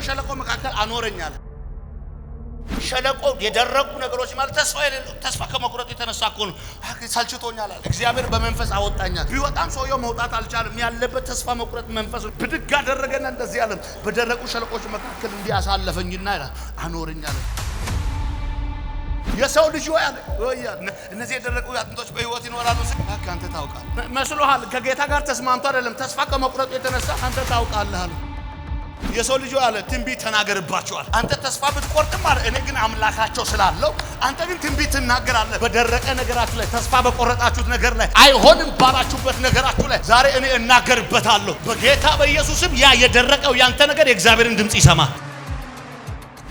ሸለቆ መካከል አኖረኛል። ሸለቆ የደረቁ ነገሮች ማለት ተስፋ ከመቁረጥ የተነሳ እኮ ነው። ሰልችቶኛል አለ እግዚአብሔር በመንፈስ አወጣኛል። ቢወጣም ሰውየው መውጣት አልቻለም። ያለበት ተስፋ መቁረጥ መንፈስ ብድግ አደረገና እንደዚህ አለ በደረቁ ሸለቆች መካከል እንዲያሳለፈኝና አኖረኛል። የሰው ልጅ ወይ እነዚህ የደረቁ አጥንቶች በህይወት ይኖራሉ ሲል አንተ ታውቃለህ መስሎሃል። ከጌታ ጋር ተስማምቶ አይደለም ተስፋ ከመቁረጥ የተነሳ አንተ ታውቃለህ አለ። የሰው ልጅ አለ ትንቢት ተናገርባቸዋል። አንተ ተስፋ ብትቆርጥም አለ እኔ ግን አምላካቸው ስላለው አንተ ግን ትንቢት ትናገራለህ። በደረቀ ነገራችሁ ላይ ተስፋ በቆረጣችሁት ነገር ላይ አይሆንም ባላችሁበት ነገራችሁ ላይ ዛሬ እኔ እናገርበታለሁ በጌታ በኢየሱስም። ያ የደረቀው ያንተ ነገር የእግዚአብሔርን ድምጽ ይሰማል።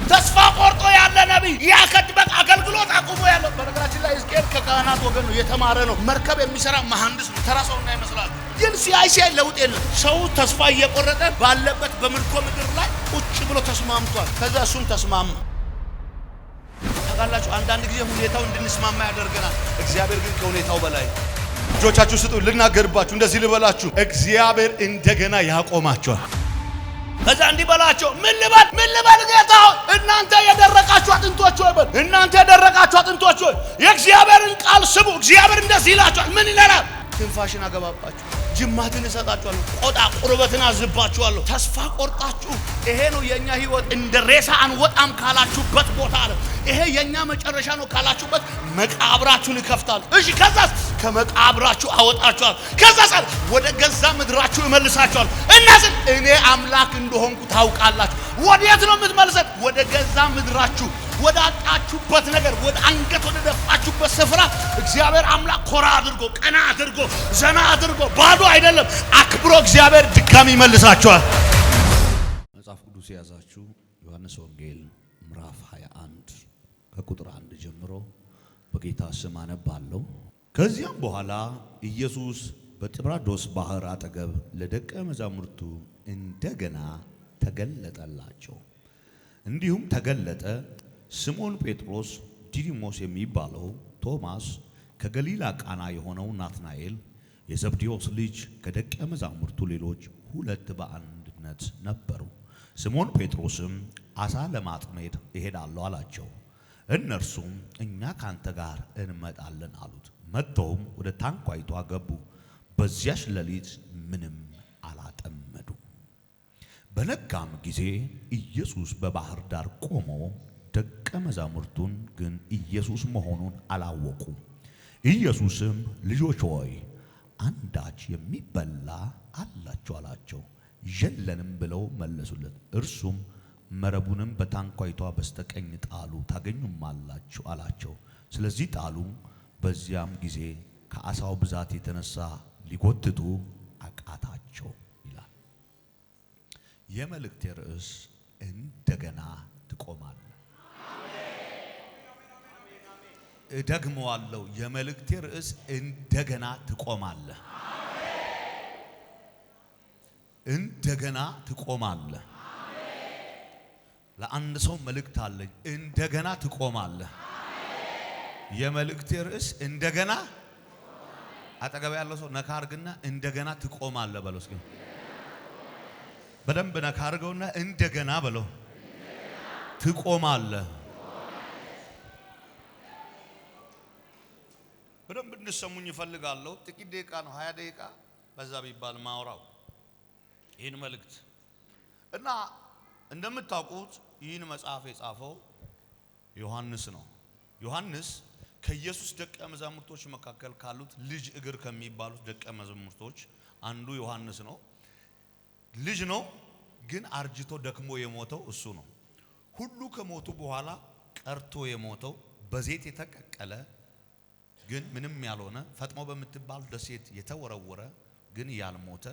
ተስፋ ቆርጦ ያለ ነብይ ያ ከጥበቅ አገልግሎት አቁሞ ያለው በነገራችን ላይ ሕዝቅኤል ከካህናት ወገን ነው፣ የተማረ ነው፣ መርከብ የሚሰራ መሐንዲስ ነው። ተራ ሰው እና ይመስላል ግን ሲያይ ለውጥ የለም። ሰው ተስፋ እየቆረጠ ባለበት በምርኮ ምድር ላይ ቁጭ ብሎ ተስማምቷል። ከዛ እሱን ተስማማ። ታውቃላችሁ አንዳንድ ጊዜ ሁኔታው እንድንስማማ ያደርገናል። እግዚአብሔር ግን ከሁኔታው በላይ። እጆቻችሁ ስጡ ልናገርባችሁ፣ እንደዚህ ልበላችሁ፣ እግዚአብሔር እንደገና ያቆማችኋል። ከዛ እንዲበላቸው ምን ልበል ጌታ እናንተ የደረቃችሁ አጥንቶች ሆይ በል እናንተ የደረቃችሁ አጥንቶች ሆይ የእግዚአብሔርን ቃል ስሙ። እግዚአብሔር እንደዚህ ይላችኋል። ምን ይላል? ትንፋሽን አገባባችሁ፣ ጅማትን እሰጣችኋለሁ፣ ቆጣ ቁርበትን አዝባችኋለሁ። ተስፋ ቆርጣችሁ ይሄ ነው የኛ ህይወት እንደ ሬሳ አንወጣም ካላችሁበት ቦታ አለ ይሄ የኛ መጨረሻ ነው ካላችሁበት መቃብራችሁን ይከፍታል። እሺ ከዛስ ከመቃብራችሁ አወጣችኋል። ከዛስ ወደ ገዛ ምድራችሁ ይመልሳችኋል። እናስ እኔ አምላክ እንደሆንኩ ታውቃላችሁ። ወዴት ነው የምትመልሰት? ወደ ገዛ ምድራችሁ፣ ወደ አጣችሁበት ነገር፣ ወደ አንገት ወደ ደፋችሁበት ስፍራ እግዚአብሔር አምላክ ኮራ አድርጎ ቀና አድርጎ ዘና አድርጎ ባዶ አይደለም አክብሮ እግዚአብሔር ድጋሚ ይመልሳችኋል። መጽሐፍ ቅዱስ ያዛችሁ ዮሐንስ ወንጌል ምዕራፍ 21 ከቁጥር 1 ጀምሮ በጌታ ስም አነባለሁ። ከዚያም በኋላ ኢየሱስ በጥብራዶስ ባህር አጠገብ ለደቀ መዛሙርቱ እንደገና ተገለጠላቸው። እንዲሁም ተገለጠ። ስምዖን ጴጥሮስ፣ ዲዲሞስ የሚባለው ቶማስ፣ ከገሊላ ቃና የሆነው ናትናኤል፣ የዘብዴዎስ ልጅ ከደቀ መዛሙርቱ ሌሎች ሁለት በአንድነት ነበሩ። ስምዖን ጴጥሮስም አሳ ለማጥመድ እሄዳለሁ አላቸው። እነርሱም እኛ ካንተ ጋር እንመጣለን አሉት። መጥተውም ወደ ታንኳይቷ ገቡ። በዚያች ሌሊት ምንም አላጠመዱ። በነጋም ጊዜ ኢየሱስ በባህር ዳር ቆሞ ደቀ መዛሙርቱን ግን ኢየሱስ መሆኑን አላወቁም። ኢየሱስም ልጆች ሆይ አንዳች የሚበላ አላችሁ አላቸው። የለንም ብለው መለሱለት። እርሱም መረቡንም በታንኳይቷ በስተቀኝ ጣሉ ታገኙማላችሁ አላቸው። ስለዚህ ጣሉ። በዚያም ጊዜ ከአሳው ብዛት የተነሳ ሊጎትቱ አቃታቸው ይላል። የመልእክቴ ርዕስ እንደገና ትቆማለህ። እደግመዋለሁ። የመልእክቴ ርዕስ እንደገና ትቆማለህ። እንደገና ትቆማለህ። ለአንድ ሰው መልእክት አለኝ። እንደገና ትቆማለህ። የመልእክቴ ርዕስ እንደገና። አጠገብ ያለው ሰው ነካ አርግና እንደገና ትቆማለህ በለው። እስኪ በደንብ ነካ አርገውና እንደገና በለው። ትቆማለህ። በደንብ እንድሰሙኝ እፈልጋለሁ። ጥቂት ደቂቃ ነው፣ 20 ደቂቃ በዛ ቢባል ማውራው ይህን መልእክት እና እንደምታውቁት ይህን መጽሐፍ የጻፈው ዮሐንስ ነው። ዮሐንስ ከኢየሱስ ደቀ መዛሙርቶች መካከል ካሉት ልጅ እግር ከሚባሉት ደቀ መዛሙርቶች አንዱ ዮሐንስ ነው። ልጅ ነው ግን አርጅቶ ደክሞ የሞተው እሱ ነው። ሁሉ ከሞቱ በኋላ ቀርቶ የሞተው በዘይት የተቀቀለ ግን ምንም ያልሆነ ፈጥሞ በምትባል ደሴት የተወረወረ ግን ያልሞተ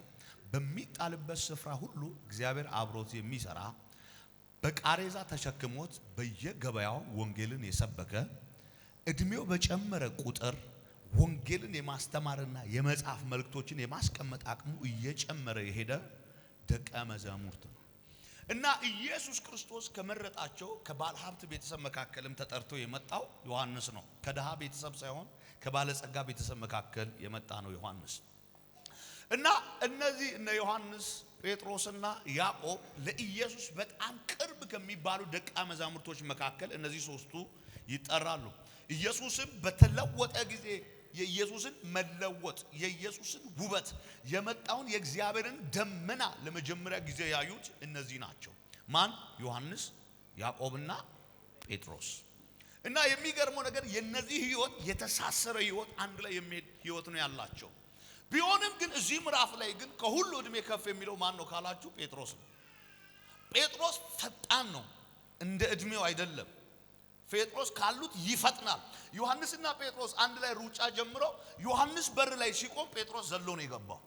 በሚጣልበት ስፍራ ሁሉ እግዚአብሔር አብሮት የሚሰራ በቃሬዛ ተሸክሞት በየገበያው ወንጌልን የሰበከ እድሜው በጨመረ ቁጥር ወንጌልን የማስተማርና የመጽሐፍ መልእክቶችን የማስቀመጥ አቅሙ እየጨመረ የሄደ ደቀ መዛሙርት ነው እና ኢየሱስ ክርስቶስ ከመረጣቸው ከባለ ሀብት ቤተሰብ መካከልም ተጠርቶ የመጣው ዮሐንስ ነው። ከደሃ ቤተሰብ ሳይሆን ከባለጸጋ ቤተሰብ መካከል የመጣ ነው ዮሐንስ እና እነዚህ እነ ዮሐንስ ጴጥሮስና ያዕቆብ ለኢየሱስ በጣም ቅርብ ከሚባሉ ደቀ መዛሙርቶች መካከል እነዚህ ሶስቱ ይጠራሉ። ኢየሱስም በተለወጠ ጊዜ የኢየሱስን መለወጥ የኢየሱስን ውበት የመጣውን የእግዚአብሔርን ደመና ለመጀመሪያ ጊዜ ያዩት እነዚህ ናቸው። ማን? ዮሐንስ፣ ያዕቆብና ጴጥሮስ። እና የሚገርመው ነገር የነዚህ ህይወት የተሳሰረ ህይወት አንድ ላይ የሚሄድ ህይወት ነው ያላቸው። ቢሆንም ግን እዚህ ምዕራፍ ላይ ግን ከሁሉ እድሜ ከፍ የሚለው ማን ነው ካላችሁ ጴጥሮስ ነው። ጴጥሮስ ፈጣን ነው፣ እንደ እድሜው አይደለም። ጴጥሮስ ካሉት ይፈጥናል። ዮሐንስና ጴጥሮስ አንድ ላይ ሩጫ ጀምረው ዮሐንስ በር ላይ ሲቆም ጴጥሮስ ዘሎ ነው የገባው።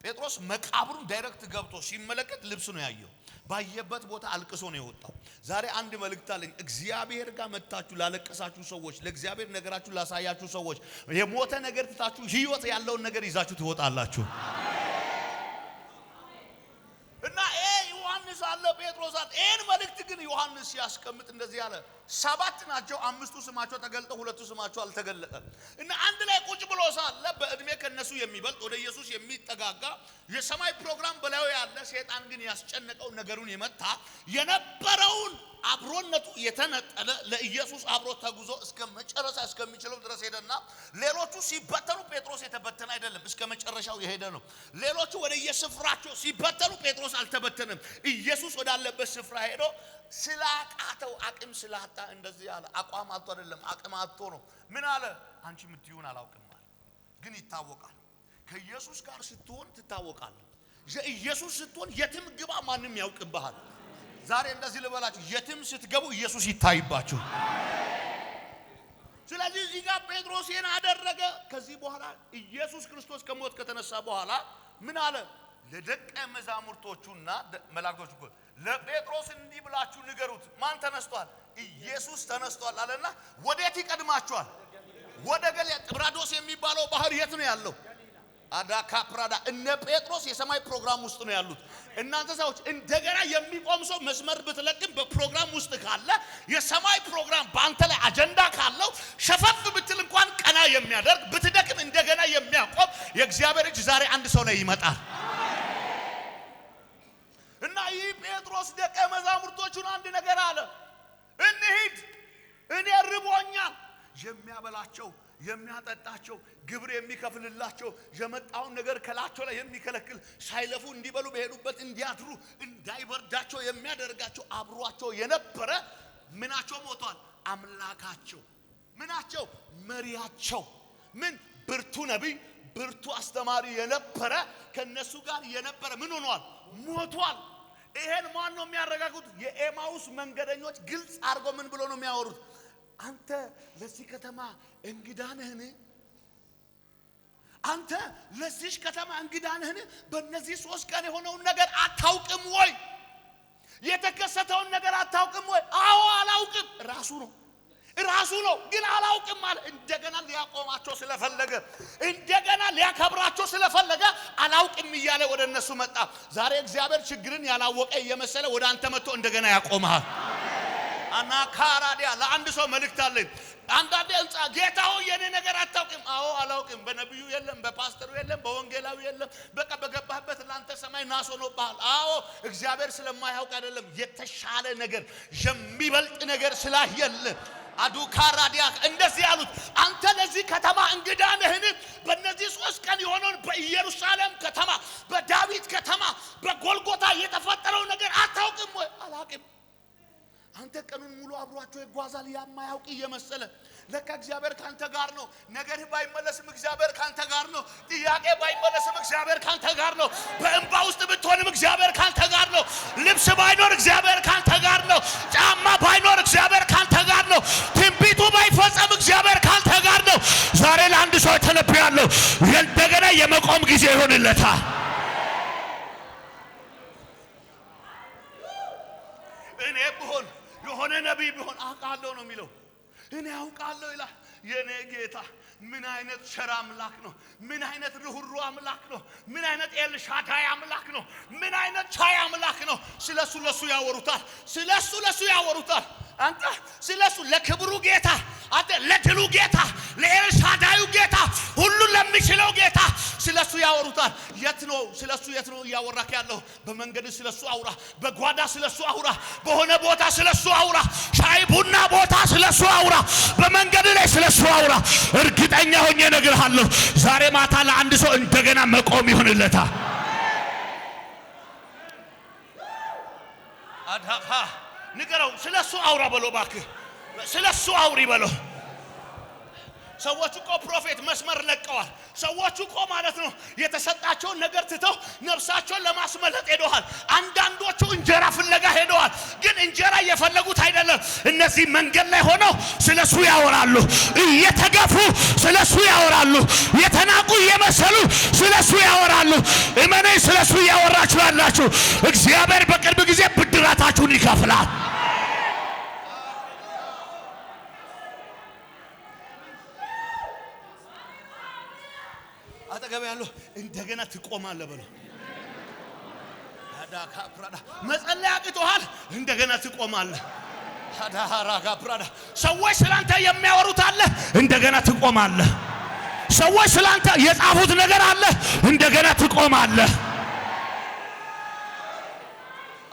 ጴጥሮስ መቃብሩን ዳይሬክት ገብቶ ሲመለከት ልብስ ነው ያየው። ባየበት ቦታ አልቅሶ ነው የወጣው። ዛሬ አንድ መልእክት አለኝ። እግዚአብሔር ጋር መጣችሁ ላለቀሳችሁ ሰዎች፣ ለእግዚአብሔር ነገራችሁ ላሳያችሁ ሰዎች፣ የሞተ ነገር ትታችሁ ህይወት ያለውን ነገር ይዛችሁ ትወጣላችሁ። እና ዮሐንስ አለ ጴጥሮስ አለ። ይሄን መልእክት ግን ዮሐንስ ሲያስቀምጥ እንደዚህ ያለ 7 ናቸው። 5ቱ ስማቸው ተገልጠው 2ቱ ስማቸው አልተገለጠም። እና አንድ ላይ ቁጭ ብሎ ሳለ በእድሜ ከነሱ የሚበልጥ ወደ ኢየሱስ የሚጠጋጋ የሰማይ ፕሮግራም በላዩ ያለ ሰይጣን ግን ያስጨነቀው ነገሩን የመታ የነበረውን አብሮነቱ የተነጠለ ለኢየሱስ አብሮ ተጉዞ እስከ መጨረሻ እስከሚችለው ድረስ ሄደና ሌሎቹ ሲበተኑ ጴጥሮስ የተበተነ አይደለም፣ እስከ መጨረሻው የሄደ ነው። ሌሎቹ ወደ የስፍራቸው ሲበተኑ ጴጥሮስ አልተበተነም። ኢየሱስ ወዳለበት ስፍራ ሄዶ ስላቃተው አቅም ስላጣ እንደዚህ ያለ አቋም አጥቶ አይደለም፣ አቅም አጥቶ ነው። ምን አለ? አንቺ ምትዩን አላውቅም አለ። ግን ይታወቃል። ከኢየሱስ ጋር ስትሆን ትታወቃለህ። ኢየሱስ ስትሆን የትም ግባ ማንም ያውቅብሃል። ዛሬ እንደዚህ ልበላችሁ፣ የትም ስትገቡ ኢየሱስ ይታይባችሁ። ስለዚህ እዚህ ጋር ጴጥሮስ ይሄን አደረገ። ከዚህ በኋላ ኢየሱስ ክርስቶስ ከሞት ከተነሳ በኋላ ምን አለ? ለደቀ መዛሙርቶቹና መላእክቶቹ ለጴጥሮስ እንዲህ ብላችሁ ንገሩት። ማን ተነስቷል? ኢየሱስ ተነስቷል አለና ወዴት ይቀድማችኋል? ወደ ገሊላ። ጥብራዶስ የሚባለው ባህር የት ነው ያለው? አዳካ ፕራዳ። እነ ጴጥሮስ የሰማይ ፕሮግራም ውስጥ ነው ያሉት። እናንተ ሰዎች እንደገና የሚቆም ሰው መስመር ብትለቅም በፕሮግራም ውስጥ ካለ የሰማይ ፕሮግራም በአንተ ላይ አጀንዳ ካለው ሸፈፍ ብትል እንኳን ቀና የሚያደርግ ብትደክም እንደገና የሚያቆም የእግዚአብሔር እጅ ዛሬ አንድ ሰው ላይ ይመጣል። እና ይህ ጴጥሮስ ደቀ መዛሙርቶቹን አንድ ነገር አለ። እንሂድ፣ እኔ ርቦኛል። የሚያበላቸው የሚያጠጣቸው ግብር የሚከፍልላቸው የመጣውን ነገር ከላቸው ላይ የሚከለክል ሳይለፉ እንዲበሉ በሄዱበት እንዲያድሩ እንዳይበርዳቸው የሚያደርጋቸው አብሯቸው የነበረ ምናቸው ሞቷል? አምላካቸው። ምናቸው? መሪያቸው። ምን? ብርቱ ነቢይ፣ ብርቱ አስተማሪ የነበረ ከነሱ ጋር የነበረ ምን ሆኗል? ሞቷል። ይሄን ማን ነው የሚያረጋግጡት? የኤማውስ መንገደኞች ግልጽ አድርገው ምን ብሎ ነው የሚያወሩት? አንተ ለዚህ ከተማ እንግዳ ነህን? አንተ ለዚህ ከተማ እንግዳ ነህን? በእነዚህ 3 ቀን የሆነውን ነገር አታውቅም ወይ? የተከሰተውን ነገር አታውቅም ወይ? አዎ አላውቅም። ራሱ ነው ግን አላውቅም ማለት እንደገና ሊያቆማቸው ስለፈለገ እንደገና ሊያከብራቸው ስለፈለገ አላውቅም እያለ ወደ እነሱ መጣ። ዛሬ እግዚአብሔር ችግርን ያላወቀ እየመሰለ ወደ አንተ መጥቶ እንደገና ያቆማል። አና ካራዲያ ለአንድ ሰው መልእክት አለኝ። አንዳንዴ እንጻ ጌታ ሆይ የኔ ነገር አታውቅም። አዎ አላውቅም። በነብዩ የለም፣ በፓስተሩ የለም፣ በወንጌላዊ የለም። በቃ በገባህበት ላንተ ሰማይ ናስ ሆኖብሃል። አዎ እግዚአብሔር ስለማያውቅ አይደለም፣ የተሻለ ነገር የሚበልጥ ነገር ስላየለ አዱ ካራዲያ እንደዚህ ያሉት አንተ ለዚህ ከተማ እንግዳ ነህን? በእነዚህ 3 ቀን የሆነውን በኢየሩሳሌም ከተማ በዳዊት ከተማ በጎልጎታ የተፈጠረው ነገር አታውቅም ወይ? አላውቅም። አንተ ቀኑን ሙሉ አብሯቸው ይጓዛል ያማያውቅ እየመሰለ ለካ እግዚአብሔር ካንተ ጋር ነው። ነገር ባይመለስም እግዚአብሔር ካንተ ጋር ነው። ጥያቄ ባይመለስም እግዚአብሔር ካንተ ጋር ነው። በእንባ ውስጥ ብትሆንም እግዚአብሔር ካንተ ጋር ነው። ልብስ ባይኖር እግዚአብሔር ካንተ ጋር ነው። ጫማ ባይኖር እግዚአብሔር ካንተ ጋር ነው። ትንቢቱ ባይፈጸም እግዚአብሔር ካንተ ጋር ነው። ዛሬ ለአንድ ሰው ተነብያለሁ፣ እንደገና የመቆም ጊዜ ይሆንለታል። እኔ ብሆን የሆነ ነብይ ቢሆን አውቃለሁ ነው የሚለው። እኔ አውቃለሁ ይላል። የኔ ጌታ ምን አይነት ቸር አምላክ ነው! ምን አይነት ርህሩህ አምላክ ነው! ምን አይነት ኤልሻዳይ አምላክ ነው! ምን አይነት ቻይ አምላክ ነው! ስለሱ ያወሩታል። ስለሱ ያወሩታል። አንተ ስለሱ ለክብሩ ጌታ አንተ ለድሉ ጌታ ለኤልሻዳዩ ጌታ ሁሉ ለሚችለው ጌታ ስለሱ ያወሩታል። የት ነው ስለሱ የት ነው ያወራክ ያለው? በመንገድ ስለሱ አውራ፣ በጓዳ ስለሱ አውራ፣ በሆነ ቦታ ስለሱ አውራ፣ ሻይ ቡና ቦታ ስለሱ አውራ፣ በመንገድ ላይ ስለሱ አውራ። እርግጠኛ ሆኜ እነግርሃለሁ ዛሬ ማታ ለአንድ ሰው እንደገና መቆም ይሆንለታል። አዳካ ንገረው ስለሱ አውራ በለው እባክህ፣ ስለሱ አውሪ በለው። ሰዎቹ እኮ ፕሮፌት መስመር ለቀዋል። ሰዎቹ እኮ ማለት ነው የተሰጣቸውን ነገር ትተው ነፍሳቸውን ለማስመለጥ ሄደዋል። አንዳንዶቹ እንጀራ ፍለጋ ሄደዋል። ግን እንጀራ እየፈለጉት አይደለም። እነዚህ መንገድ ላይ ሆነው ስለሱ ያወራሉ፣ እየተገፉ ስለሱ ያወራሉ፣ የተናቁ እየመሰሉ ስለሱ ያወራሉ። እመነኝ ስለሱ ያወራችሁ ያላችሁ እግዚአብሔር በቅርብ ጊዜ ብድራታችሁን ይከፍላል። አጠገብ ያለው እንደገና ትቆማለህ በለው። አዳካ ፕራዳ መጸለይ አቅቶሃል፣ እንደገና ትቆማለህ። አዳራጋ ፕራዳ ሰዎች ስላንተ የሚያወሩት አለ፣ እንደገና ትቆማለህ። ሰዎች ስላንተ የጻፉት ነገር አለ፣ እንደገና ትቆማለህ።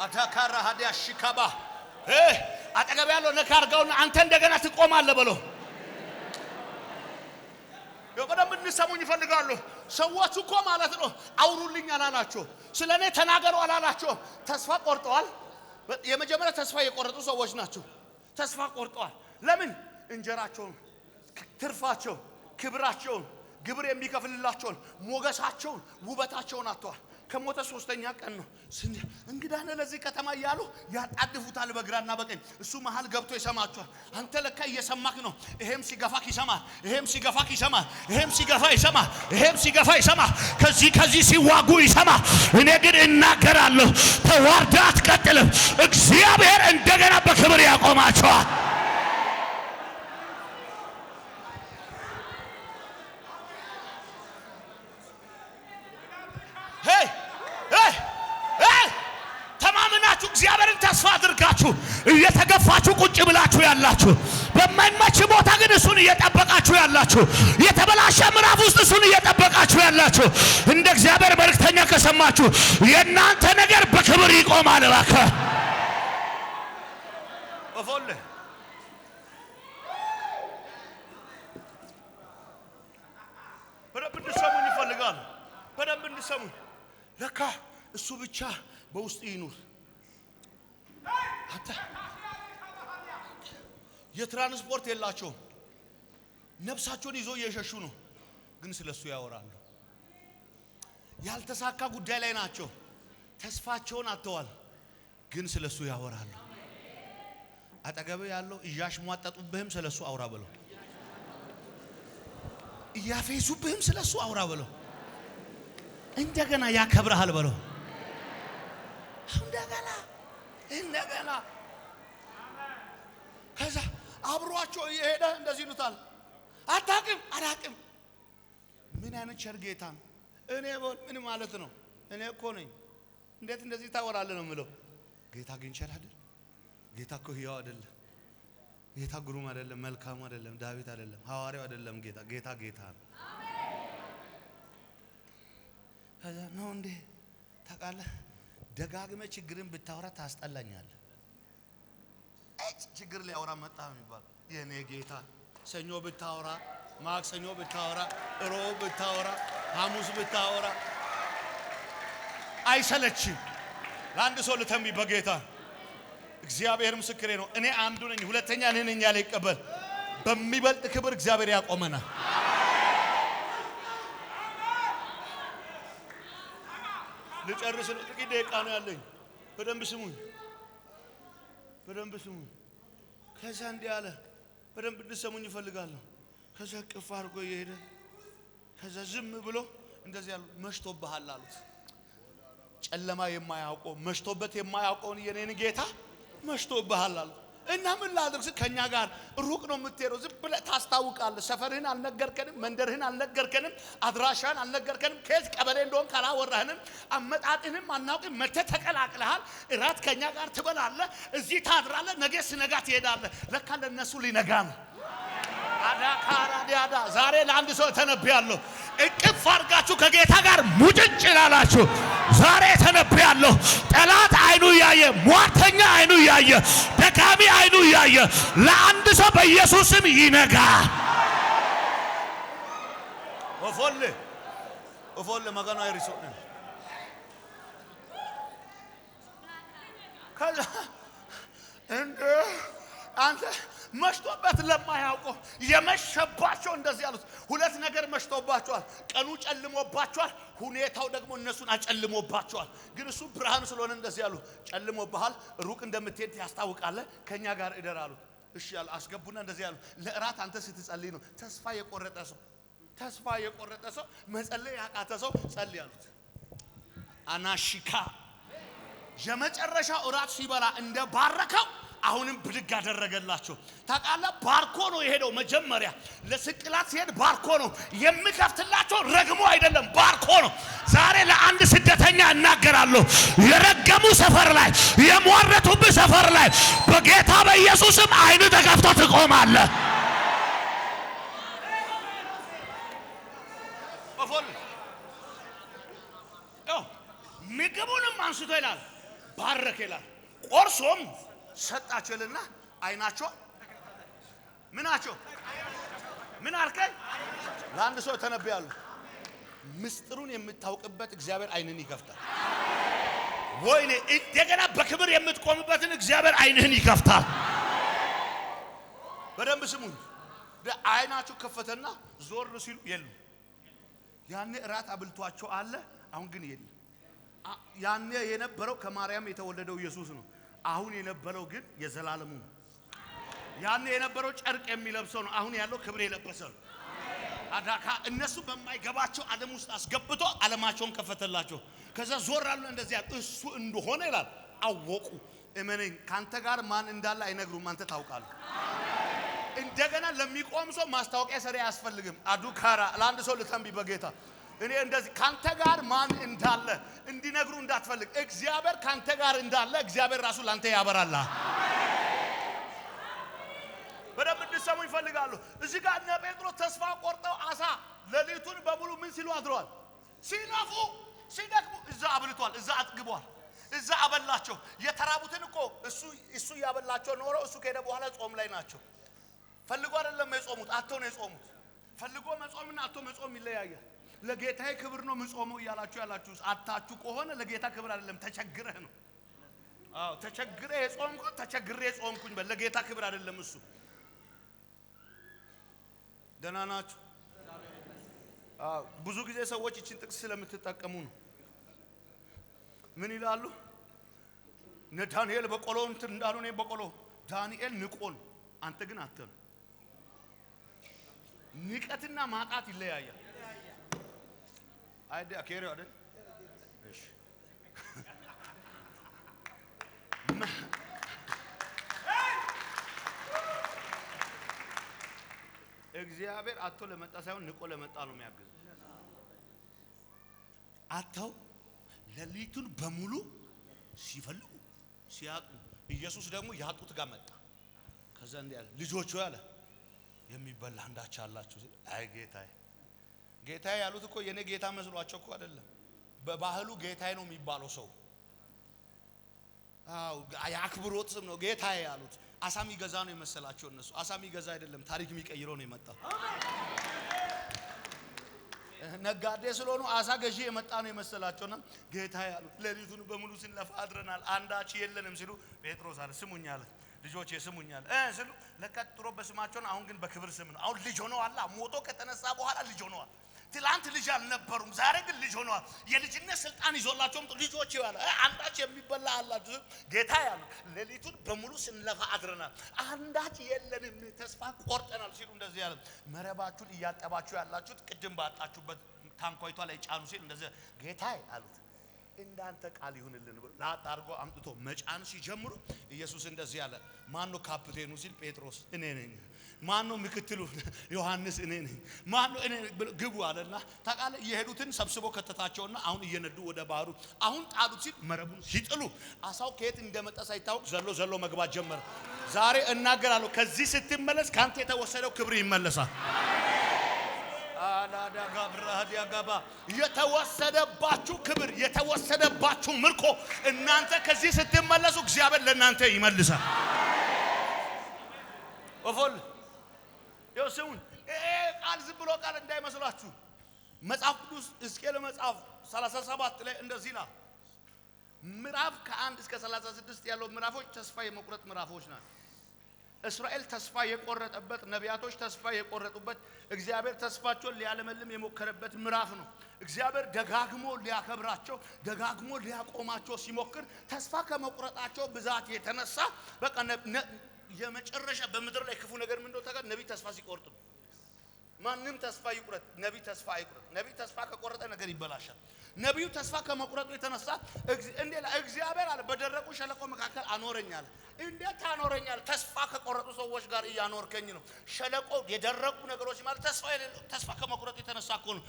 አታካራ ሀዲያ ሽካባ አጠገብ ያለው ነካርጋውና አንተ እንደገና ትቆማለህ በለው። የቀደም እንሰሙኝ ይፈልጋሉ። ሰዎቹ እኮ ማለት ነው አውሩልኝ አላላቸው፣ ስለኔ ተናገሩ አላላቸው። ተስፋ ቆርጠዋል። የመጀመሪያ ተስፋ የቆረጡ ሰዎች ናቸው። ተስፋ ቆርጠዋል። ለምን? እንጀራቸውን፣ ትርፋቸው፣ ክብራቸውን፣ ግብር የሚከፍልላቸውን፣ ሞገሳቸውን፣ ውበታቸውን አጥተዋል። ከሞተ ሶስተኛ ቀን ነው። እንግዳ ነህ ለዚህ ከተማ እያሉ ያጣድፉታል በግራና በቀኝ። እሱ መሃል ገብቶ ይሰማቸዋል። አንተ ለካ እየሰማክ ነው። ይሄም ሲገፋክ ይሰማል፣ ይሄም ሲገፋክ ይሰማል፣ ይሄም ሲገፋ ይሰማል፣ ይሄም ሲገፋ ይሰማል፣ ከዚህ ሲዋጉ ይሰማል። እኔ ግን እናገራለሁ ተዋርዳ አትቀጥልም። እግዚአብሔር እንደገና በክብር ያቆማቸዋል። ተማምናችሁ እግዚአብሔርን ተስፋ አድርጋችሁ እየተገፋችሁ ቁጭ ብላችሁ ያላችሁ፣ በማይመች ቦታ ግን እሱን እየጠበቃችሁ ያላችሁ፣ የተበላሸ ምዕራፍ ውስጥ እሱን እየጠበቃችሁ ያላችሁ እንደ እግዚአብሔር መልእክተኛ ከሰማችሁ የእናንተ ነገር በክብር ይቆማል። እባክህ ወፎለ በደንብ እንድሰሙኝ ይፈልጋል። በደንብ እንድሰሙኝ። ለካ እሱ ብቻ በውስጥ ይኑር። አታ የትራንስፖርት የላቸውም። ነፍሳቸውን ይዞ እየሸሹ ነው፣ ግን ስለሱ ያወራሉ። ያልተሳካ ጉዳይ ላይ ናቸው። ተስፋቸውን አጥተዋል፣ ግን ስለሱ ያወራሉ። አጠገብ ያለው እያሽሟጠጡብህም ስለሱ አውራ በለው። እያፌዙብህም ስለሱ አውራ በለው። እንደገና ያከብራል በለው። እንደገና ከዛ አብሯቸው እየሄደ እንደዚህ ይሉታል። አታውቅም። ምን አይነት ቸር ጌታ ነው። እኔ ምን ማለት ነው? እኔ እኮ ነኝ። እንዴት እንደዚህ ታወራለህ ነው የምለው። ጌታ ግን ቸር አይደል? ጌታ እኮ ሕያው አይደለም። ጌታ ግሩም አይደለም፣ መልካም አይደለም፣ ዳዊት አይደለም፣ ሐዋርያው አይደለም። ጌታ ነው። ከዛ ነው እንዴ ታውቃለህ፣ ደጋግመህ ችግርን ብታወራ ታስጠላኛለህ። ችግር ሊያወራ መጣ የሚባል የኔ ጌታ ሰኞ ብታወራ፣ ማክሰኞ ብታወራ፣ ሮብ ብታወራ፣ ሐሙስ ብታወራ አይሰለችም። ለአንድ ሰው ልተንቢ በጌታ እግዚአብሔር ምስክሬ ነው። እኔ አንዱ ነኝ፣ ሁለተኛ እኔ ነኝ ያለ ይቀበል። በሚበልጥ ክብር እግዚአብሔር ያቆመናል። ልጨርስ ነው፣ ጥቂት ደቂቃ ነው ያለኝ። በደንብ ስሙኝ። ከዛ እንዲህ አለ፣ በደንብ እንድሰሙኝ ይፈልጋለሁ። ከዛ ቅፍ አድርጎ እየሄደ ከዛ ዝም ብሎ እንደዚህ ያሉ መሽቶብሃል አሉት። ጨለማ የማያውቀው መሽቶበት የማያውቀውን የኔን ጌታ መሽቶብሃል አሉት። እና ምን ላድርግ? ከኛ ጋር ሩቅ ነው የምትሄደው። ዝም ብለህ ታስታውቃለህ። ሰፈርህን አልነገርከንም፣ መንደርህን አልነገርከንም፣ አድራሻህን አልነገርከንም፣ ከየት ቀበሌ እንደሆን ካላወራህንም፣ አመጣጥህንም አናውቅም። መተህ ተቀላቅለሃል። እራት ከኛ ጋር ትበላለህ፣ እዚህ ታድራለህ፣ ነገ ሲነጋ ትሄዳለህ። ለካ ለነሱ ሊነጋ ነው። አዳካራ ዲያዳ ዛሬ ለአንድ ሰው ተነብያለሁ። እቅፍ አድርጋችሁ ከጌታ ጋር ሙጭጭ ላላችሁ ዛሬ ተነብያለሁ። ጠላት አይኑ ያየ፣ ሟርተኛ አይኑ ያየ፣ ደካሚ አይኑ ያየ ለአንድ ሰው በኢየሱስ ስም ይነጋ። ወፎል መገና ይርሶ ከዛ እንደ አንተ መሽቶበት ለማያውቀው የመሸባቸው እንደዚህ ያሉት ሁለት ነገር መሽቶባቸዋል። ቀኑ ጨልሞባቸዋል፣ ሁኔታው ደግሞ እነሱን አጨልሞባቸዋል። ግን እሱ ብርሃን ስለሆነ እንደዚህ ያሉ ጨልሞብሃል፣ ሩቅ እንደምትሄድ ያስታውቃል፣ ከኛ ጋር እደር አሉት። እሺ ያሉ አስገቡና እንደዚህ ያሉ ለእራት አንተ ስትጸልይ ነው። ተስፋ የቆረጠ ሰው መጸለይ ያቃተ ሰው ጸልይ አሉት። አናሽካ የመጨረሻው እራት ሲበላ እንደ ባረከው አሁንም ብድግ አደረገላቸው። ታቃለ ባርኮ ነው የሄደው። መጀመሪያ ለስቅላት ሲሄድ ባርኮ ነው የሚከፍትላቸው፣ ረግሞ አይደለም ባርኮ ነው። ዛሬ ለአንድ ስደተኛ እናገራለሁ፣ የረገሙ ሰፈር ላይ የሟረቱብ ሰፈር ላይ በጌታ በኢየሱስም አይን ተከፍቶ ትቆማለህ። ምግቡንም አንስቶ ይላል ባረከ ይላል። ቆርሶም ሰጣቸውልና አይናቸው ምናቸው ምን አልከኝ? ለአንድ ሰው ተነብያለሁ። ምስጢሩን የምታውቅበት እግዚአብሔር አይንን ይከፍታል። ወይኔ እንደገና በክብር የምትቆምበትን እግዚአብሔር አይንህን ይከፍታል። በደንብ ስሙኝ። አይናቸው ከፈተና ዞር ሲሉ የሉ። ያኔ እራት አብልቷቸው አለ፣ አሁን ግን የሉ። ያኔ የነበረው ከማርያም የተወለደው ኢየሱስ ነው። አሁን የነበረው ግን የዘላለሙ ነው። ያኔ የነበረው ጨርቅ የሚለብሰው ነው። አሁን ያለው ክብር የለበሰው ነው። አዳካ እነሱ በማይገባቸው ዓለም ውስጥ አስገብቶ ዓለማቸውን ከፈተላቸው። ከዛ ዞር አሉ እንደዚህ ያሉ እሱ እንደሆነ ይላል አወቁ። እመነኝ ካንተ ጋር ማን እንዳለ አይነግሩም፣ አንተ ታውቃለህ። እንደገና ለሚቆም ሰው ማስታወቂያ ሰሪ አያስፈልግም። አዱካራ ለአንድ ሰው ልተንቢ በጌታ እኔ እንደዚህ ካንተ ጋር ማን እንዳለ እንዲነግሩ እንዳትፈልግ። እግዚአብሔር ካንተ ጋር እንዳለ እግዚአብሔር ራሱ ላንተ ያበራል። በደንብ እንድትሰሙ ይፈልጋሉ። እዚህ ጋር እነ ጴጥሮስ ተስፋ ቆርጠው አሳ ሌሊቱን በሙሉ ምን ሲሉ አድረዋል? ሲለፉ ሲደክሙ እዛ አብልቷል፣ እዛ አጥግቧል፣ እዛ አበላቸው። የተራቡትን እኮ እሱ ያበላቸው ኖሮ እሱ ከሄደ በኋላ ጾም ላይ ናቸው። ፈልጎ አይደለም የጾሙት፣ አጥተው ነው የጾሙት። ፈልጎ መጾምና አጥተው መጾም ይለያያል። ለጌታዬ ክብር ነው ምጾመው ያላችሁ አታችሁ ከሆነ ለጌታ ክብር አይደለም፣ ተቸግረህ ነው። አዎ ተቸግረህ የጾምኩ ተቸግሬ የጾምኩኝ ለጌታ ክብር አይደለም እሱ። ደህና ናችሁ? ብዙ ጊዜ ሰዎች እቺን ጥቅስ ስለምትጠቀሙ ነው። ምን ይላሉ? ዳንኤል በቆሎ እንትን እንዳሉ ነው። በቆሎ ዳንኤል ንቆን፣ አንተ ግን አትነ። ንቀትና ማጣት ይለያያል። አይደ አከረ አይደል? እሺ እግዚአብሔር አጥቶ ለመጣ ሳይሆን ንቆ ለመጣ ነው የሚያግዝ። አጥተው ሌሊቱን በሙሉ ሲፈልጉ ሲያጡ ኢየሱስ ደግሞ ያጡት ጋር መጣ። ከዛ እንዴ ያለ ልጆቹ ያለ የሚበላ አንዳች አላችሁ ሲል አይ ጌታዬ ያሉት እኮ የኔ ጌታ መስሏቸው እኮ አይደለም። በባህሉ ጌታዬ ነው የሚባለው ሰው። የአክብሮት ስም ነው ጌታዬ ያሉት። አሳሚ ገዛ ነው የመሰላቸው እነሱ። አሳሚ ገዛ አይደለም፣ ታሪክ የሚቀይረው ነው የመጣው። ነጋዴ ስለሆኑ አሳ ገዢ የመጣ ነው የመሰላቸውና ጌታዬ ያሉት። ሌሊቱን በሙሉ ስንለፋ አድረናል፣ አንዳች የለንም ሲሉ ጴጥሮስ አለ ስሙኝ አለ። ልጆቼ ስሙኝ አለ ሲሉ ለቀጥሮ በስማቸው። አሁን ግን በክብር ስም ነው። አሁን ልጅ ሆነው አላ ሞቶ ከተነሳ በኋላ ልጅ ሆነዋል። ትላንት ልጅ አልነበሩም፣ ዛሬ ግን ልጅ ሆነዋል። የልጅነት ስልጣን ይዞላቸውም ልጆች ያለ አንዳች የሚበላ አላችሁ ጌታ ያሉ። ሌሊቱን በሙሉ ስንለፋ አድረናል፣ አንዳች የለንም፣ ተስፋ ቆርጠናል ሲሉ እንደዚህ ያለ። መረባችሁን እያጠባችሁ ያላችሁት ቅድም ባጣችሁበት ታንኳይቷ ላይ ጫኑ ሲል እንደዚህ ጌታ አሉት። እንዳንተ ቃል ይሁንልን ብሎ ላጣርጎ አምጥቶ መጫን ሲጀምሩ ኢየሱስ እንደዚህ ያለ ማን ነው ካፕቴኑ ሲል ጴጥሮስ እኔ ነኝ ማን ነው ምክትሉ ዮሐንስ እኔ ነኝ ማን ነው እኔ ግቡ አለና ታቃለ የሄዱትን ሰብስቦ ከተታቸውና አሁን እየነዱ ወደ ባህሩ አሁን ጣሉት ሲል መረቡን ሲጥሉ አሳው ከየት እንደመጣ ሳይታወቅ ዘሎ መግባት ጀመረ ዛሬ እናገራለሁ ከዚህ ስትመለስ ካንተ የተወሰደው ክብር ይመለሳል አላዳ ጋብራዲያ ጋባ የተወሰደባችሁ ክብር የተወሰደባችሁ ምርኮ እናንተ ከዚህ ስትመለሱ እግዚአብሔር ለእናንተ ይመልሳል ወፎል የውስውን ቃል ዝም ብሎ ቃል እንዳይመስላችሁ መጽሐፍ ቅዱስ ሕዝቅኤል መጽሐፍ 37 ላይ እንደዚህ ይላል ምዕራፍ ከ1 እስከ 36 ያለው ምዕራፎች ተስፋ የመቁረጥ ምዕራፎች ናቸው እስራኤል ተስፋ የቆረጠበት ነቢያቶች ተስፋ የቆረጡበት እግዚአብሔር ተስፋቸውን ሊያለመልም የሞከረበት ምዕራፍ ነው እግዚአብሔር ደጋግሞ ሊያከብራቸው ደጋግሞ ሊያቆማቸው ሲሞክር ተስፋ ከመቁረጣቸው ብዛት የተነሳ በቃ የመጨረሻ በመድር ላይ ክፉ ነገር ምን እንደው ታውቃለህ ነብይ ተስፋ ሲቆርጥ ማንንም ተስፋ ይቁረጥ ነብይ ተስፋ አይቁረጥ ነብይ ተስፋ ከቆረጠ ነገር ይበላሻል ነብዩ ተስፋ ከመቁረጡ የተነሳ እግዚአብሔር አለ በደረቁ ሸለቆ መካከል አኖረኛል እንዴት አኖረኛል ተስፋ ከቆረጡ ሰዎች ጋር ያኖርከኝ ነው ሸለቆ የደረቁ ነገሮች ማለት ተስፋ ከመቁረጡ የተነሳ እኮ ነው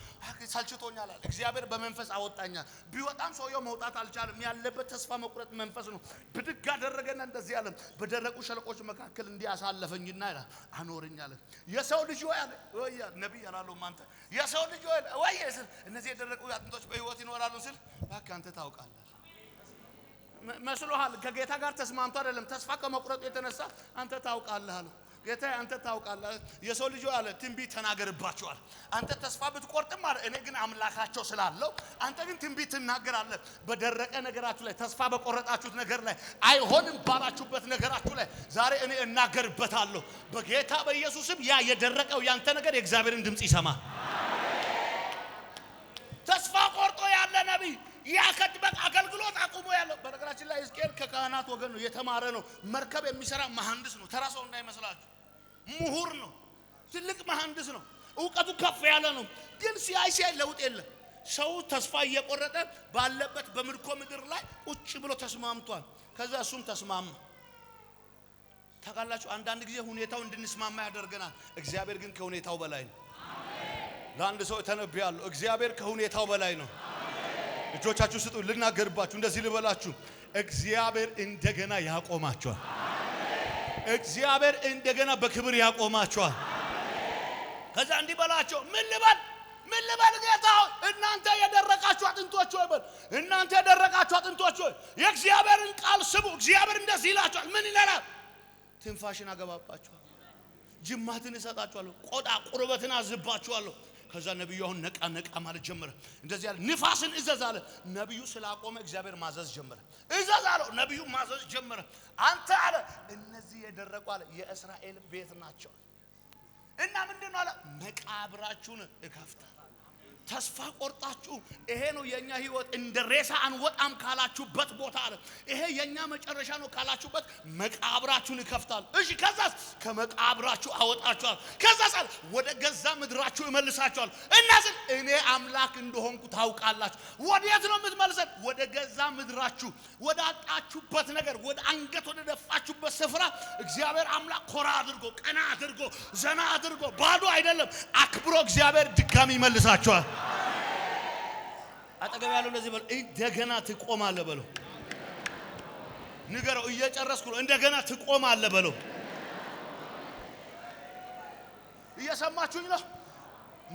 ሳልችቶኛል እግዚአብሔር በመንፈስ አወጣኛል ቢወጣም ሰውየው መውጣት አልቻለም ያለበት ተስፋ መቁረጥ መንፈስ ነው ብድግ አደረገና እንደዚህ ያለ በደረቁ ሸለቆች መካከል እንዲያሳለፈኝና ይላል አኖረኛል የሰው ልጅ ወይ ነብይ ያላለው ማንተ የሰው ልጅ ወይ እነዚህ የደረቁ አጥንቶች በህይወት ይኖራሉ ሲል ባካ አንተ ታውቃለህ መስሎሃል ከጌታ ጋር ተስማምቶ አይደለም ተስፋ ከመቁረጡ የተነሳ አንተ ታውቃለህ አለ ጌታ አንተ ታውቃለህ የሰው ልጅ አለ ትንቢት ተናገርባቸዋል አንተ ተስፋ ብትቆርጥም አለ እኔ ግን አምላካቸው ስላለው አንተ ግን ትንቢት ተናገራለህ በደረቀ ነገራችሁ ላይ ተስፋ በቆረጣችሁት ነገር ላይ አይሆንም ባላችሁበት ነገራችሁ ላይ ዛሬ እኔ እናገርበታለሁ በጌታ በኢየሱስም ያ የደረቀው ያንተ ነገር የእግዚአብሔርን ድምጽ ይሰማል ተስፋ ቆርጦ ያለ ነብይ ያ ከጥበቅ አገልግሎት አቁሞ ያለው በነገራችን ላይ ሕዝቅኤል ከካህናት ወገን ነው የተማረ ነው መርከብ የሚሰራ መሐንዲስ ነው ተራሶ እንዳይመስላችሁ ምሁር ነው ትልቅ መሐንዲስ ነው ዕውቀቱ ከፍ ያለ ነው ግን ሲያይ ለውጥ የለም ሰው ተስፋ እየቆረጠ ባለበት በምርኮ ምድር ላይ ቁጭ ብሎ ተስማምቷል ከዛ እሱም ተስማማ ታውቃላችሁ አንዳንድ ጊዜ ሁኔታው እንድንስማማ ያደርገናል እግዚአብሔር ግን ከሁኔታው በላይ ነው ለአንድ ሰው ተነብያለሁ እግዚአብሔር ከሁኔታው በላይ ነው እጆቻችሁ ስጡ ልናገርባችሁ እንደዚህ ልበላችሁ እግዚአብሔር እንደገና ያቆማቸዋል እግዚአብሔር እንደገና በክብር ያቆማቸዋል ከዛ እንዲህ በላቸው ምን ልበል ጌታ እናንተ የደረቃችሁ አጥንቶች ሆይ በል እናንተ የደረቃችሁ አጥንቶች ሆይ የእግዚአብሔርን ቃል ስሙ እግዚአብሔር እንደዚህ ይላችኋል ምን ይላል ትንፋሽን አገባባችኋል ጅማትን እሰጣችኋለሁ ቆዳ ቁርበትን አዝባችኋለሁ ከዛ ነብዩ አሁን ነቃ ማለት ጀመረ እንደዚህ ያለ ንፋስን እዘዝ አለ ነብዩ ስላቆመ እግዚአብሔር ማዘዝ ጀመረ እዘዝ አለው ነብዩ ማዘዝ ጀመረ አንተ አለ እነዚህ የደረቁ አለ የእስራኤል ቤት ናቸው እና ምንድነው አለ መቃብራችሁን እከፍታለሁ ተስፋ ቆርጣችሁ ይሄ ነው የኛ ህይወት እንደ ሬሳ አንወጣም ካላችሁበት ቦታ አለ ይሄ የኛ መጨረሻ ነው ካላችሁበት መቃብራችሁን ይከፍታል እሺ ከዛስ ከመቃብራችሁ አወጣችኋል ከዛስ ወደ ገዛ ምድራችሁ ይመልሳችኋል እናስ እኔ አምላክ እንደሆንኩ ታውቃላችሁ ወዴት ነው የምትመልሰን ወደ ገዛ ምድራችሁ ወደ አጣችሁበት ነገር ወደ አንገት ወደ ደፋችሁበት ስፍራ እግዚአብሔር አምላክ ኮራ አድርጎ ቀና አድርጎ ዘና አድርጎ ባዶ አይደለም አክብሮ እግዚአብሔር ድጋሚ ይመልሳችኋል አጠገብ ያለው እንደዚህ በል እንደገና ትቆማለህ በለው ንገረው እየጨረስኩ ነው እንደገና ትቆማለህ በለው እየሰማችሁኝ ነው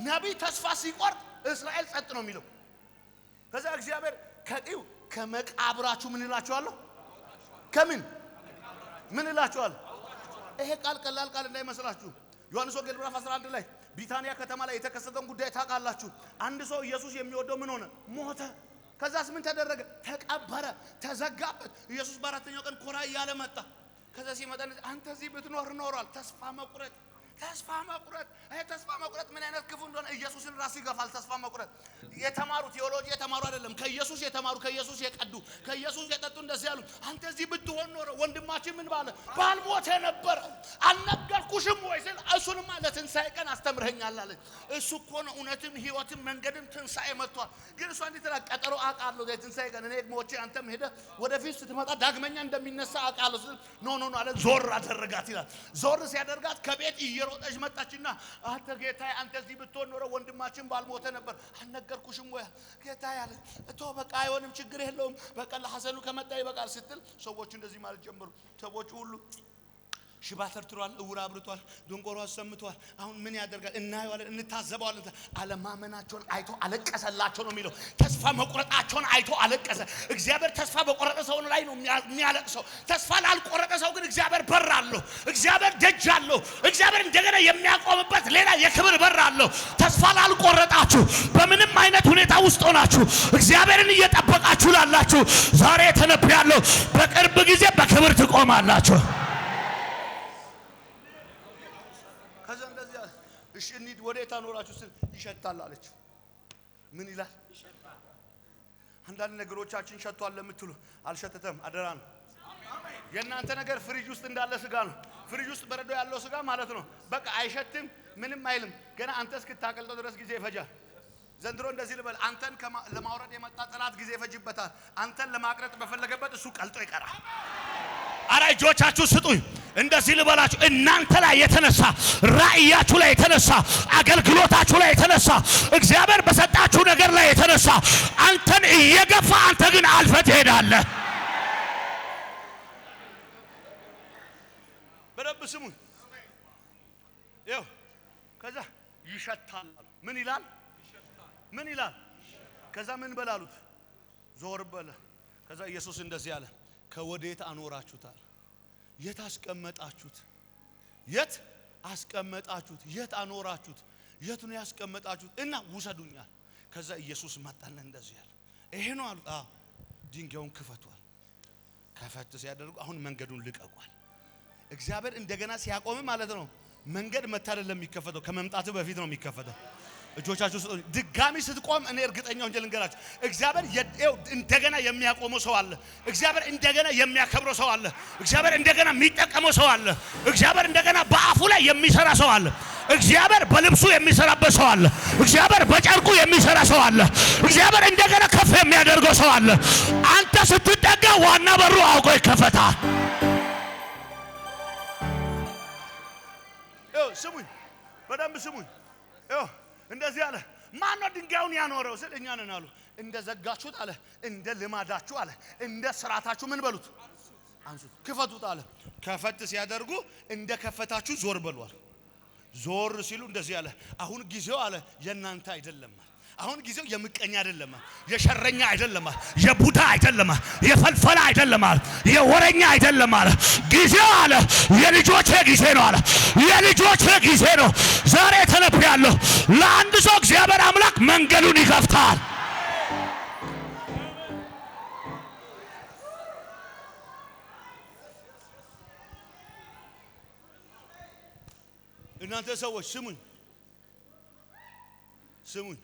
ነብይ ተስፋ ሲቆርጥ እስራኤል ጸጥ ነው የሚለው ከዛ እግዚአብሔር ከቂው ከመቃብራችሁ ምን ይላችኋለሁ ከምን ምን ይላችኋለሁ ይሄ ቃል ቀላል ቃል እንዳይመስላችሁ ዮሐንስ ወንጌል ምዕራፍ 11 ላይ ቢታንያ ከተማ ላይ የተከሰተውን ጉዳይ ታውቃላችሁ አንድ ሰው ኢየሱስ የሚወደው ምን ሆነ ሞተ ከዛስ ምን ተደረገ ተቀበረ ተዘጋበት ኢየሱስ በአራተኛው ቀን ኮራ እያለ መጣ ከዛ ሲመጣ አንተ እዚህ ብትኖር ኖሯል ተስፋ መቁረጥ ተስፋ መቁረጥ ምን አይነት ክፉ እንደሆነ ኢየሱስን ራሱ ይገፋል። ተስፋ መቁረጥ የተማሩ ቴዎሎጂ የተማሩ አይደለም ከኢየሱስ የተማሩ ከኢየሱስ የቀዱ ከኢየሱስ የጠጡ እንደዚህ ያሉ አንተ እዚህ ብትሆን ኖሮ ወንድማችን ምን ባልሞተ ነበር አልነገርኩሽም ወይ ሲል እሱንማ ለትንሣኤ ቀን አስተምረኛል አለ። እሱ እኮ ነው እውነትም ሕይወትም መንገድም ትንሣኤ መጥቷል። ግን እሷ እንዴት ቀጠሮ አውቃለሁ ለትንሣኤ ቀን እኔ ሞቼ አንተም ሄደህ ወደፊት ስትመጣ ዳግመኛ እንደሚነሳ አውቃለሁ ሲል ኖ አለ። ዞር አደረጋት ይላል። ዞር ሲያደርጋት ከቤት እየሮጠች መጣችና አንተ ጌታዬ አንተ እዚህ ብትሆን ኖሮ ወንድማችን ባልሞተ ነበር አልነገርኩሽም ወይ ጌታዬ አለ። እቶ በቃ አይሆንም ችግር የለውም በቃ ለሐዘኑ ከመጣ ይበቃል ስትል ሰዎች እንደዚህ ማለት ጀመሩ። ሰዎች ሁሉ ሽባ ተርትሯል፣ እውር አብርቷል፣ ደንቆሮ አሰምቷል። አሁን ምን ያደርጋል እናየዋለን፣ እንታዘበዋለን። አለማመናቸውን አይቶ አለቀሰላቸው ነው የሚለው። ተስፋ መቁረጣቸውን አይቶ አለቀሰ። እግዚአብሔር ተስፋ በቆረጠ ሰው ላይ ነው የሚያለቅሰው። ተስፋ ላልቆረጠ ሰው ግን እግዚአብሔር በር አለው፣ እግዚአብሔር ደጅ አለው፣ እግዚአብሔር እንደገና የሚያቆምበት ሌላ የክብር በር አለው። ተስፋ ላልቆረጣችሁ በምንም አይነት ሁኔታ ውስጥ ሆናችሁ እግዚአብሔርን እየጠበቃችሁ ላላችሁ ዛሬ ተነብያለሁ፣ በቅርብ ጊዜ በክብር ትቆማላችሁ። እሺ እንሂድ ወዴት አኖራችሁ ስል ይሸታል አለች። ምን ይላል? አንዳንድ ነገሮቻችን ሸቷል ለምትሉ አልሸተተም፣ አደራ ነው። የእናንተ ነገር ፍሪጅ ውስጥ እንዳለ ስጋ ነው። ፍሪጅ ውስጥ በረዶ ያለው ስጋ ማለት ነው። በቃ አይሸትም፣ ምንም አይልም። ገና አንተ እስክታቀልጠው ድረስ ጊዜ ይፈጃል። ዘንድሮ እንደዚህ ልበል፣ አንተን ለማውረድ የመጣ ጠላት ጊዜ ይፈጅበታል። አንተን ለማቅረጥ በፈለገበት እሱ ቀልጦ ይቀራል። አረ እጆቻችሁ ስጡኝ። እንደዚህ ልበላችሁ፣ እናንተ ላይ የተነሳ ራእያችሁ ላይ የተነሳ አገልግሎታችሁ ላይ የተነሳ እግዚአብሔር በሰጣችሁ ነገር ላይ የተነሳ አንተን እየገፋ አንተ ግን አልፈህ ትሄዳለህ። በደንብ ስሙኝ። ይኸው ከዛ ይሸታል። ምን ይላል? ምን ይላል? ከዛ ምን በላሉት? ዞር በለ። ከዛ ኢየሱስ እንደዚህ አለ፣ ከወዴት አኖራችሁታል? የት አስቀመጣችሁት? የት አስቀመጣችሁት? የት አኖራችሁት? የት ነው ያስቀመጣችሁት? እና ውሰዱኛል። ከዛ ኢየሱስ መጣና እንደዚህ አለ፣ ይሄ ነው አሉ። ድንጋዩን ክፈቷል። ከፈት ሲያደርጉ አሁን መንገዱን ልቀቋል። እግዚአብሔር እንደገና ሲያቆም ማለት ነው መንገድ መታደል ለሚከፈተው ከመምጣቱ በፊት ነው የሚከፈተው። እጆቻችሁ ድጋሚ ስትቆም እኔ እርግጠኛ ሆኜ ልንገራችሁ እግዚአብሔር እንደገና የሚያቆመው ሰው አለ። እግዚአብሔር እንደገና የሚያከብረው ሰው አለ። እግዚአብሔር እንደገና የሚጠቀመው ሰው አለ። እግዚአብሔር እንደገና በአፉ ላይ የሚሰራ ሰው አለ። እግዚአብሔር በልብሱ የሚሰራበት ሰው አለ። እግዚአብሔር በጨርቁ የሚሰራ ሰው አለ። እግዚአብሔር እንደገና ከፍ የሚያደርገው ሰው አለ። አንተ ስትጠጋ ዋና በሩ አውቆ ይከፈታል። ስሙኝ፣ በደንብ ስሙኝ። እንደዚህ አለ፣ ማን ነው ድንጋዩን ያኖረው ስል እኛ ነን አሉ። እንደ ዘጋችሁት አለ፣ እንደ ልማዳችሁ አለ፣ እንደ ስራታችሁ ምን በሉት አንሱት፣ ክፈቱት አለ። ከፈት ሲያደርጉ እንደ ከፈታችሁ ዞር በሏል። ዞር ሲሉ እንደዚህ አለ፣ አሁን ጊዜው አለ የናንተ አይደለም። አሁን ጊዜው የምቀኛ አይደለም፣ የሸረኛ አይደለም፣ የቡዳ አይደለም፣ የፈልፈላ አይደለም፣ የወረኛ አይደለም አለ። ጊዜው አለ የልጆቼ ጊዜ ነው አለ። የልጆቼ ጊዜ ነው። ዛሬ ተነብያለሁ። ለአንድ ሰው እግዚአብሔር አምላክ መንገዱን ይከፍታል። እናንተ ሰዎች ስሙኝ፣ ስሙኝ።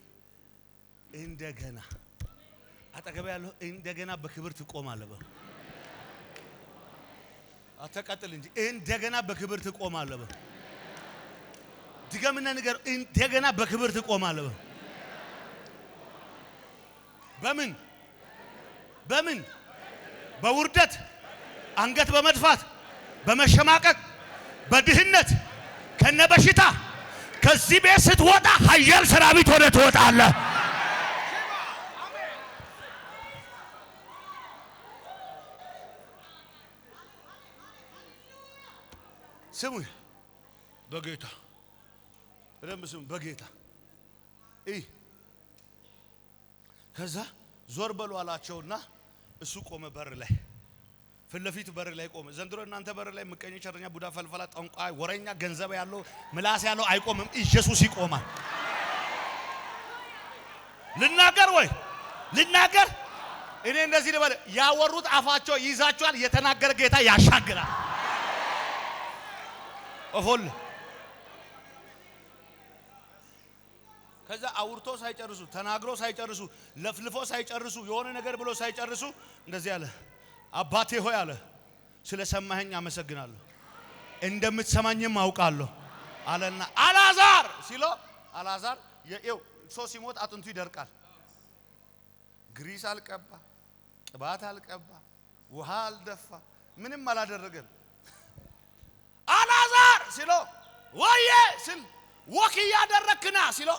እንደገና አጠገብ ያለው እንደገና በክብር ትቆማለህ። አተቀጥል እንጂ እንደገና በክብር ትቆማለህ። ድገምና ንገር፣ እንደገና በክብር ትቆማለህ። በምን በምን? በውርደት አንገት በመድፋት በመሸማቀቅ በድህነት ከነበሽታ ከዚህ ቤት ስትወጣ ኃያል ሰራዊት ሆነ ትወጣለህ። ስሙኝ በጌታ ረም ስሙ በጌታ ከዛ ዞር በሉ አላቸውና እሱ ቆመ በር ላይ ፊት ለፊት በር ላይ ቆመ። ዘንድሮ እናንተ በር ላይ ምቀኛ፣ ቸረኛ፣ ቡዳ፣ ፈልፈላ፣ ጠንቋይ፣ ወረኛ፣ ገንዘብ ያለው ምላስ ያለው አይቆምም። ኢየሱስ ይቆማል። ልናገር ወይ ልናገር? እኔ እንደዚህ ልበል፣ ያወሩት አፋቸው ይይዛቸዋል፣ የተናገረ ጌታ ያሻግራል። ኦሆል ከዛ አውርቶ ሳይጨርሱ ተናግሮ ሳይጨርሱ ለፍልፎ ሳይጨርሱ የሆነ ነገር ብሎ ሳይጨርሱ እንደዚህ አለ። አባቴ ሆይ አለ ስለሰማኸኝ አመሰግናለሁ እንደምትሰማኝም አውቃለሁ አለና አልዓዛር ሲለው አልዓዛር የው ሰው ሲሞት አጥንቱ ይደርቃል። ግሪስ አልቀባ ቅባት አልቀባ ውሃ አልደፋ ምንም አላደረገም። አልዓዛር ሲለው ወዬ ሲል ወክ ያደረክና ሲለው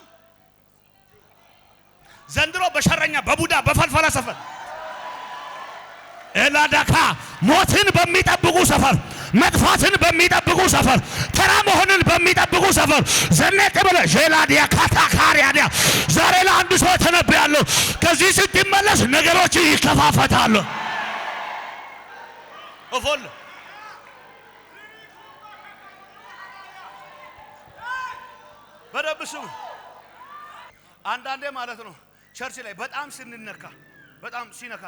ዘንድሮ በሸረኛ በቡዳ በፈልፈላ ሰፈር ኤላዳካ ሞትን በሚጠብቁ ሰፈር መጥፋትን በሚጠብቁ ሰፈር ተራ መሆንን በሚጠብቁ ሰፈር ዘነጥ ብለ ጄላዲያ ካታካሪያዲያ ዛሬ ለአንድ ሰው ተነብያለሁ። ከዚህ ስትመለስ ነገሮች ይከፋፈታሉ። ኦፎል በደብሱ አንዳንዴ ማለት ነው ቸርች ላይ በጣም ስንነካ በጣም ሲነካ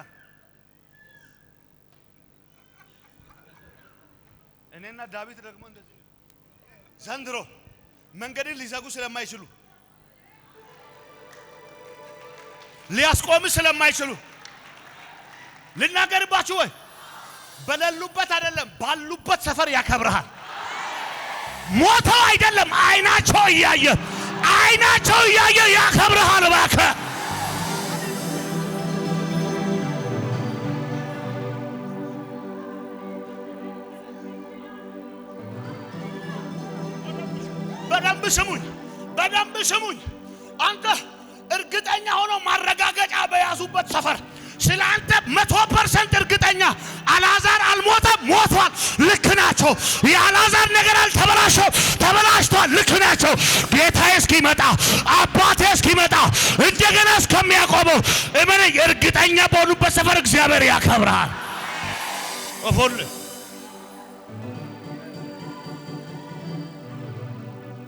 እኔና ዳዊት ደግሞ እንደዚህ ዘንድሮ መንገድን ሊዘጉ ስለማይችሉ ሊያስቆሙ ስለማይችሉ ልናገርባችሁ ወይ በሌሉበት አይደለም ባሉበት ሰፈር ያከብርሃል። ሞተው አይደለም አይናቸው እያየ ያከብርሃል። እባክህ በደንብ ስሙኝ። አንተ እርግጠኛ ሆኖ ማረጋገጫ በያዙበት ሰፈር ስላንተ 100% እርግጠኛ አልዓዛር አልሞተም፣ ሞቷል። ልክ ናቸው። የአልዓዛር ነገር አልተበላሸም፣ ተበላሽቷል። ልክ ናቸው። ጌታዬ እስኪመጣ አባቴ እስኪመጣ እንደገና እስከሚያቆመው እመነኝ፣ እርግጠኛ በሆኑበት ሰፈር እግዚአብሔር ያከብራል። ወፎል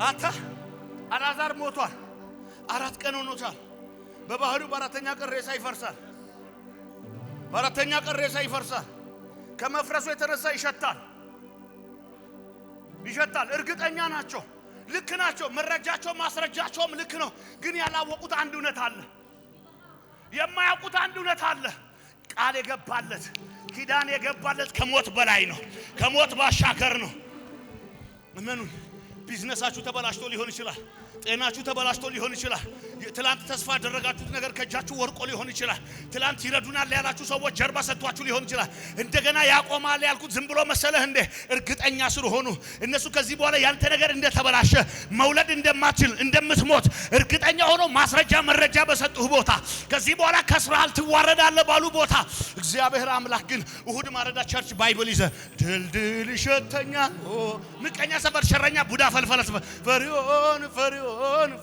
አታ አልዓዛር ሞቷል። 4 ቀን ሆኖታል። በባህሪው በአራተኛ ቀን ሬሳ ይፈርሳል። በአራተኛ ቀን ሬሳ ይፈርሳል። ከመፍረሱ የተነሳ ይሸታል። እርግጠኛ ናቸው። ልክ ናቸው። መረጃቸው ማስረጃቸውም ልክ ነው። ግን ያላወቁት አንድ እውነት አለ። የማያውቁት አንድ እውነት አለ። ቃል የገባለት ኪዳን የገባለት ከሞት በላይ ነው። ከሞት ባሻገር ነው። እመኑን። ቢዝነሳችሁ ተበላሽቶ ሊሆን ይችላል። ጤናችሁ ተበላሽቶ ሊሆን ይችላል። ትላንት ተስፋ ያደረጋችሁት ነገር ከእጃችሁ ወርቆ ሊሆን ይችላል። ትላንት ይረዱናል ያላችሁ ሰዎች ጀርባ ሰጥቷችሁ ሊሆን ይችላል። እንደገና ያቆማል ያልኩት ዝም ብሎ መሰለህ እንዴ? እርግጠኛ ስለሆኑ እነሱ ከዚህ በኋላ ያንተ ነገር እንደተበላሸ መውለድ እንደማትችል እንደምትሞት እርግጠኛ ሆኖ ማስረጃ መረጃ በሰጡህ ቦታ ከዚህ በኋላ ከስራል ትዋረዳለህ ባሉ ቦታ እግዚአብሔር አምላክ ግን እሁድ ማረዳ ቸርች ባይብል ይዘ ድልድል ይሸተኛል። ምቀኛ ሰፈር ሸረኛ ቡዳ ፈልፈለስ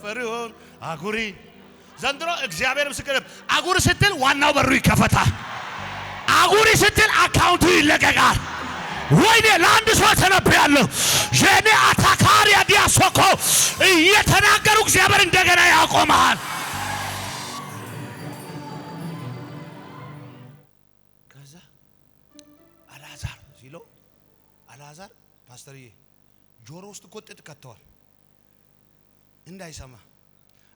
ፈሪሆን አጉሪ ዘንድሮ እግዚአብሔር ምስክር አጉሪ ስትል ዋናው በሩ ይከፈታል። አጉሪ ስትል አካውንቱ ይለቀቃል። ወይኔ ለአንድ ሰው ተነብያለሁ። ጄኔ አታካሪያ ዲያሶኮ እየተናገሩ እግዚአብሔር እንደገና ያቆማል። ከዛ አልዓዛር ሲለው አልዓዛር ፓስተርዬ ጆሮ ውስጥ እኮ ጥጥ ከተዋል እንዳይሰማ፣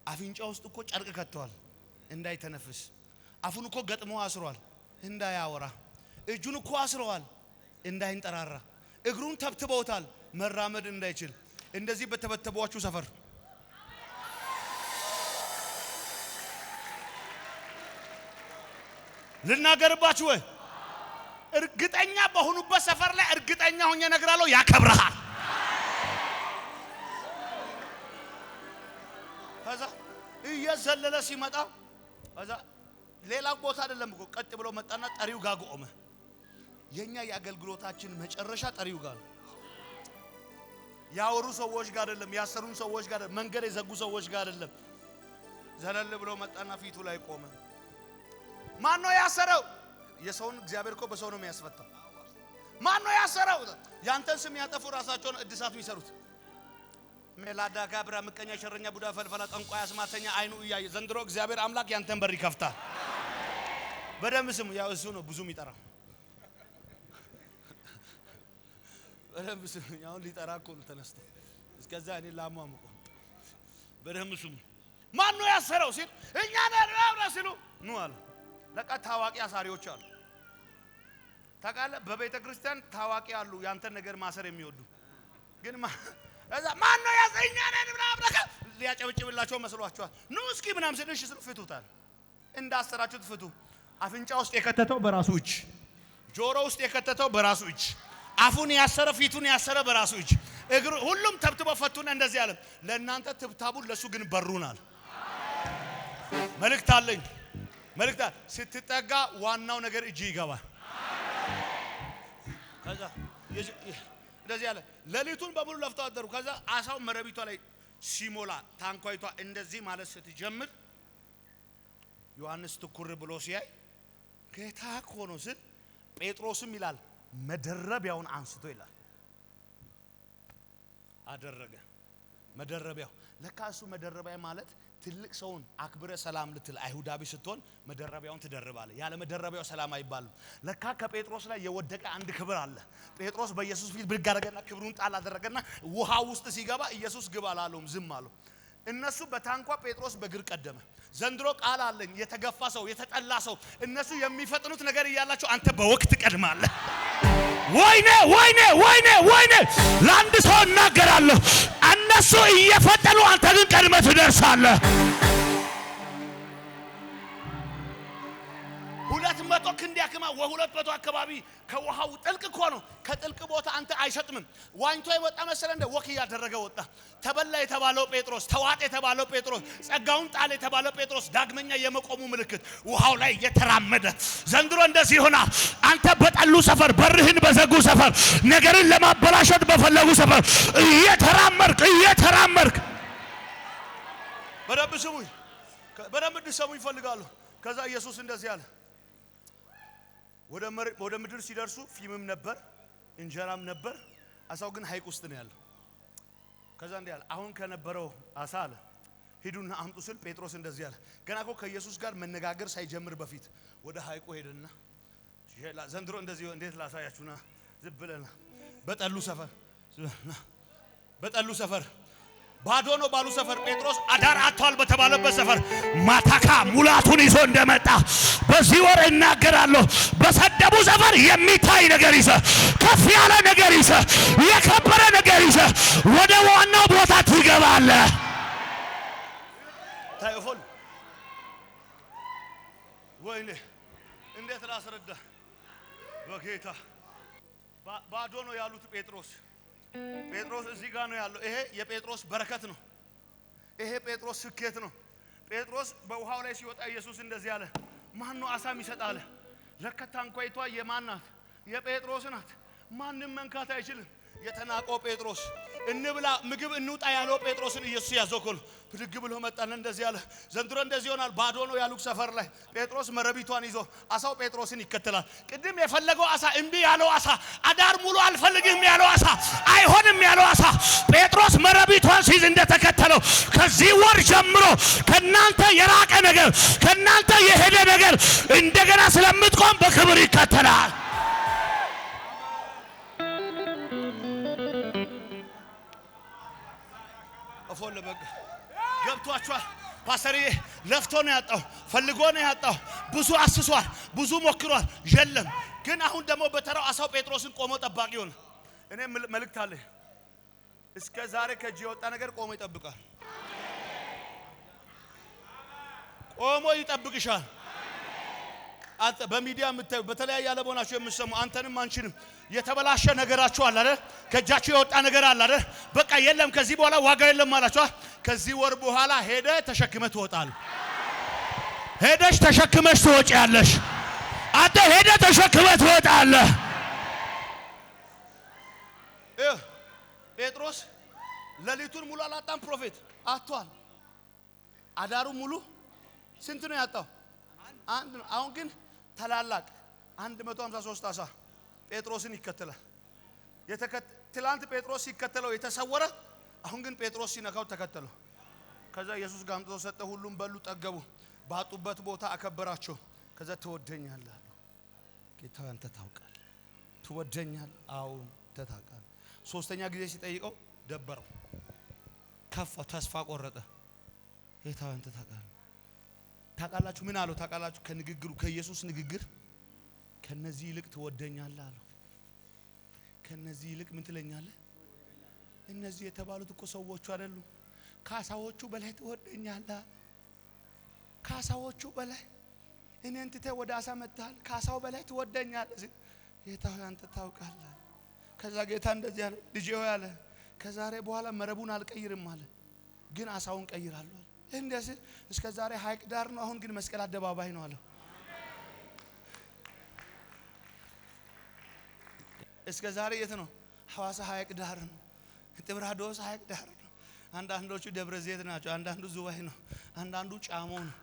አፍንጫ ውስጥ እኮ ጨርቅ ከተዋል እንዳይተነፍስ፣ አፉን እኮ ገጥሞ አስሯል እንዳያወራ፣ እጁን እኮ አስረዋል እንዳይንጠራራ፣ እግሩን ተብትበውታል መራመድ እንዳይችል። እንደዚህ በተበተቧችሁ ሰፈር ልናገርባችሁ ወይ እርግጠኛ በሆኑበት ሰፈር ላይ እርግጠኛ ሆኜ እነግራለሁ ያከብርሃል። ከዛ እየዘለለ ሲመጣ ከዛ ሌላ ቦታ አይደለም እኮ ቀጥ ብሎ መጣና ጠሪው ጋር ቆመ። የኛ የአገልግሎታችን መጨረሻ ጠሪው ጋር ያወሩ ሰዎች ጋር አይደለም፣ ያሰሩን ሰዎች ጋር አይደለም፣ መንገድ የዘጉ ሰዎች ጋር አይደለም። ዘለል ብሎ መጣና ፊቱ ላይ ቆመ። ማን ነው ያሰረው? የሰውን እግዚአብሔር እኮ በሰው ነው የሚያስፈታው። ማን ነው ያሰረው? ያንተን ስም ያጠፉ ራሳቸውን እድሳት የሚሰሩት ሜላዳ ጋብራ ምቀኛ ሸረኛ ቡዳ ፈልፈላ ጠንቋይ አስማተኛ አይኑ እያየ ዘንድሮ እግዚአብሔር አምላክ ያንተን በር ይከፍታል። በደም ስሙ። ያው እሱ ነው ብዙ የሚጠራ በደም ስሙ። ያው ሊጠራ እኮ ነው ተነስቶ እስከዛ እኔ ላሟሙቆ በደም ስሙ። ማን ነው ያሰረው ሲል እኛ ነን አብራ ሲሉ ነው አለ። ለካ ታዋቂ አሳሪዎች አሉ። ታውቃለህ በቤተ ክርስቲያን ታዋቂ አሉ ያንተን ነገር ማሰር የሚወዱ ግን እዛ ማን ነው ያሰረው እኛ ነን ብላ ሊያጨብጭብላቸው መስሏቸዋል። ኑ እስኪ ምናምን ስለሽ ፍቱታል። እንዳሰራችሁት ፍቱ። አፍንጫ ውስጥ የከተተው በራሱ እጅ፣ ጆሮ ውስጥ የከተተው በራሱ እጅ፣ አፉን ያሰረ ፊቱን ያሰረ በራሱ እጅ፣ እግሩ ሁሉም ተብትበው ፈቱና እንደዚህ አለ። ለእናንተ ትብታቡን ለሱ ግን በሩናል። መልእክት አለኝ። መልእክት ስትጠጋ ዋናው ነገር እጅ ይገባል። ከዛ እንደዚህ አለ። ሌሊቱን በሙሉ ለፍተው አደሩ። ከዛ አሳው መረቢቷ ላይ ሲሞላ ታንኳይቷ እንደዚህ ማለት ስትጀምር ዮሐንስ ትኩር ብሎ ሲያይ ጌታ ሆኖ ሲል ጴጥሮስም ይላል መደረቢያውን አንስቶ ይላል አደረገ። መደረቢያው ለካ እሱ መደረቢያ ማለት ትልቅ ሰውን አክብረ ሰላም ልትል አይሁዳዊ ስትሆን መደረቢያውን ትደርባለህ። ያለ መደረቢያው ሰላም አይባልም። ለካ ከጴጥሮስ ላይ የወደቀ አንድ ክብር አለ። ጴጥሮስ በኢየሱስ ፊት ብድግ አደረገና ክብሩን ጣል አደረገና ውሃ ውስጥ ሲገባ ኢየሱስ ግባ አላለውም፣ ዝም አለው። እነሱ በታንኳ ጴጥሮስ በእግር ቀደመ። ዘንድሮ ቃል አለኝ የተገፋ ሰው የተጠላ ሰው እነሱ የሚፈጥኑት ነገር እያላቸው አንተ በወቅት ቀድማለህ። ወይኔ ወይኔ ወይኔ ወይኔ ለአንድ ሰው እናገራለሁ። እነሱ እየፈጠኑ አንተ ግን ቀድመህ ትደርሳለህ። 200 ክንድ ያክማ ወ200 አካባቢ ከውሃው ጥልቅ እኮ ነው። ከጥልቅ ቦታ አንተ አይሰጥምም። ዋኝቶ የወጣ መሰለ እንደ ወክ ያደረገ ወጣ። ተበላ የተባለው ጴጥሮስ፣ ተዋጥ የተባለው ጴጥሮስ፣ ጸጋውን ጣል የተባለው ጴጥሮስ ዳግመኛ የመቆሙ ምልክት ውሃው ላይ የተራመደ ዘንድሮ እንደዚህ ይሆናል። አንተ በጠሉ ሰፈር፣ በርህን በዘጉ ሰፈር፣ ነገርን ለማበላሸት በፈለጉ ሰፈር እየተራመድክ በደንብ ስሙኝ፣ በደንብ እንድትሰሙኝ ይፈልጋሉ። ከዛ ኢየሱስ እንደዚህ አለ። ወደ ምድር ሲደርሱ ፊምም ነበር እንጀራም ነበር። አሳው ግን ሐይቅ ውስጥ ነው ያለው። ከዛ እንዲህ አለ፣ አሁን ከነበረው አሳ አለ ሂዱና አምጡ ስል ጴጥሮስ እንደዚህ አለ። ገና እኮ ከኢየሱስ ጋር መነጋገር ሳይጀምር በፊት ወደ ሐይቁ ሄደና ዘንድሮ እንደዚህ እንዴት ላሳያችሁና ዝም ብለና በጠሉ ሰፈር ባዶ ነው ባሉ ሰፈር ጴጥሮስ አዳር አጥቷል በተባለበት ሰፈር ማታካ ሙላቱን ይዞ እንደመጣ በዚህ ወር እናገራለሁ። በሰደቡ ሰፈር የሚታይ ነገር ይዘ፣ ከፍ ያለ ነገር ይዘ፣ የከበረ ነገር ይዘ ወደ ዋናው ቦታ ትገባለህ። ታይፎል ወይኔ እንዴት ላስረዳ በጌታ ባዶ ነው ያሉት ጴጥሮስ እዚህ ጋር ነው ያለው። ይሄ የጴጥሮስ በረከት ነው። ይሄ ጴጥሮስ ስኬት ነው። ጴጥሮስ በውሃው ላይ ሲወጣ ኢየሱስ እንደዚህ አለ፣ ማን ነው አሳም ይሰጣል? ለካ ታንኳይቷ የማን ናት? የጴጥሮስ ናት። ማንም መንካት አይችልም። የተናቀው ጴጥሮስ እንብላ ምግብ እንውጣ ያለው ጴጥሮስን ኢየሱስ ያዘኮል ብድግ ብሎ መጣና እንደዚህ አለ። ዘንድሮ እንደዚህ ይሆናል። ባዶ ነው ያሉት ሰፈር ላይ ጴጥሮስ መረቢቷን ይዞ አሳው ጴጥሮስን ይከተላል። ቅድም የፈለገው አሳ እምቢ ያለው አሳ፣ አዳር ሙሉ አልፈልግም ያለው አሳ፣ አይሆንም ያለው አሳ ጴጥሮስ መረቢቷን ሲይዝ እንደተከተለው ከዚህ ወር ጀምሮ ከናንተ የራቀ ነገር ከናንተ የሄደ ነገር እንደገና ስለምትቆም በክብር ይከተላል። አፎለ በቃ ገብቷቸዋል። ፓስተርዬ ለፍቶ ነው ያጣው፣ ፈልጎ ነው ያጣው፣ ብዙ አስሷል፣ ብዙ ሞክሯል፣ የለም። ግን አሁን ደግሞ በተራው አሳው ጴጥሮስን ቆሞ ጠባቂ ሆነ። እኔ መልእክት አለ። እስከ ዛሬ ከእጅ የወጣ ነገር ቆሞ ይጠብቃል። ቆሞ ይጠብቅሻል። አንተ በሚዲያ የምታዩ በተለያየ ዓለም ሆናችሁ የምትሰሙ አንተንም አንቺንም የተበላሸ ነገራችሁ አለ አይደል? ከእጃችሁ የወጣ ነገር አለ አይደል? በቃ የለም ከዚህ በኋላ ዋጋ የለም አላችሁ። ከዚህ ወር በኋላ ሄደ ተሸክመ ትወጣለህ። ሄደሽ ተሸክመሽ ትወጪያለሽ። አንተ ሄደ ተሸክመ ትወጣለህ። ጴጥሮስ ሌሊቱን ሙሉ አላጣም። ፕሮፌት አጥቷል። አዳሩ ሙሉ ስንት ነው ያጣው? አንድ ነው። አሁን ግን ታላላቅ 153 አሳ ጴጥሮስን ይከተላል። ትላንት ጴጥሮስ ሲከተለው የተሰወረ፣ አሁን ግን ጴጥሮስ ሲነካው ተከተለው። ከዛ ኢየሱስ ጋር አምጥቶ ሰጠ። ሁሉም በሉ ጠገቡ። ባጡበት ቦታ አከበራቸው። ከዛ ትወደኛለህ አለው። ጌታ አንተ ታውቃለህ። ትወደኛለህ? አዎ ታውቃለህ። ሶስተኛ ጊዜ ሲጠይቀው ደበረው፣ ከፋ፣ ተስፋ ቆረጠ። ጌታው አንተ ታውቃላችሁ ምን አለው ታውቃላችሁ ከንግግሩ ከኢየሱስ ንግግር ከነዚህ ይልቅ ትወደኛለህ አለው ከነዚህ ይልቅ ምን ትለኛለህ እነዚህ የተባሉት እኮ ሰዎቹ አይደሉም ካሳዎቹ በላይ ትወደኛለህ ካሳዎቹ በላይ እኔን ትተህ ወደ አሳ መጥተሃል ካሳው በላይ ትወደኛለህ ጌታው አንተ ታውቃለህ ከዛ ጌታ እንደዚህ አለ ልጄ ሆይ አለ ከዛሬ በኋላ መረቡን አልቀይርም አለ ግን አሳውን ቀይራለሁ እንደዚህ እስከ ዛሬ ሐይቅ ዳር ነው አሁን ግን መስቀል አደባባይ ነው አለው እስከ ዛሬ የት ነው ሐዋሳ ሐይቅ ዳር ነው ጥብራዶስ ሐይቅ ዳር ነው አንዳንዶቹ ደብረ ዘይት ናቸው አንዳንዱ ዙባይ ነው አንዳንዱ ጫሞ ነው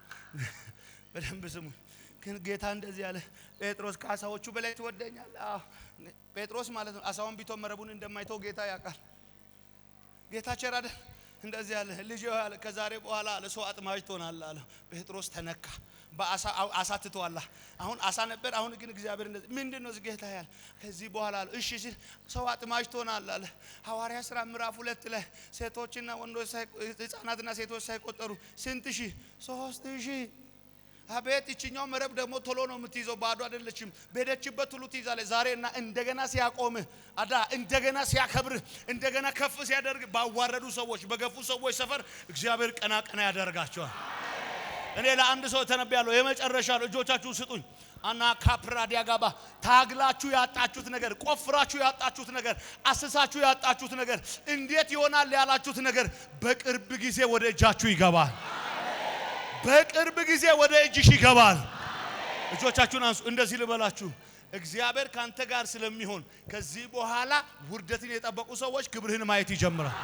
በደንብ ስሙ ግን ጌታ እንደዚህ ያለ ጴጥሮስ ካሳዎቹ በላይ ትወደኛለህ አዎ ጴጥሮስ ማለት ነው አሳውን ቢቶ መረቡን እንደማይተው ጌታ ያውቃል ጌታ ቸራደ እንደዚህ ያለ ልጅ ያለ ከዛሬ በኋላ ለሰው አጥማጅ ትሆናለህ አለ ጴጥሮስ ተነካ በአሳ አሳትቷል አሁን አሳ ነበር አሁን ግን እግዚአብሔር እንደዚህ ምንድነው ጌታ ያለ ከዚህ በኋላ እሺ ሲል ሰው አጥማጅ ትሆናለህ አለ ሐዋርያ ሥራ ምዕራፍ 2 ላይ ሴቶችና ወንዶች ህፃናትና ሴቶች ሳይቆጠሩ ስንት ሺህ 3000 አቤት እቺኛው መረብ ደግሞ ቶሎ ነው የምትይዘው ባዶ አይደለችም በደችበት ሁሉ ትይዛለች ዛሬና እንደገና ሲያቆም አዳ እንደገና ሲያከብር እንደገና ከፍ ሲያደርግ ባዋረዱ ሰዎች በገፉ ሰዎች ሰፈር እግዚአብሔር ቀና ያደርጋቸዋል እኔ ለአንድ ሰው ተነብያለሁ የመጨረሻ ልጆቻችሁ ስጡኝ አና ካፕራዲያ ጋባ ታግላችሁ ያጣችሁት ነገር ቆፍራችሁ ያጣችሁት ነገር አስሳችሁ ያጣችሁት ነገር እንዴት ይሆናል ያላችሁት ነገር በቅርብ ጊዜ ወደ እጃችሁ ይገባል በቅርብ ጊዜ ወደ እጅሽ ይገባል እጆቻችሁን አንሱ እንደዚህ ልበላችሁ እግዚአብሔር ካንተ ጋር ስለሚሆን ከዚህ በኋላ ውርደትን የጠበቁ ሰዎች ክብርህን ማየት ይጀምራል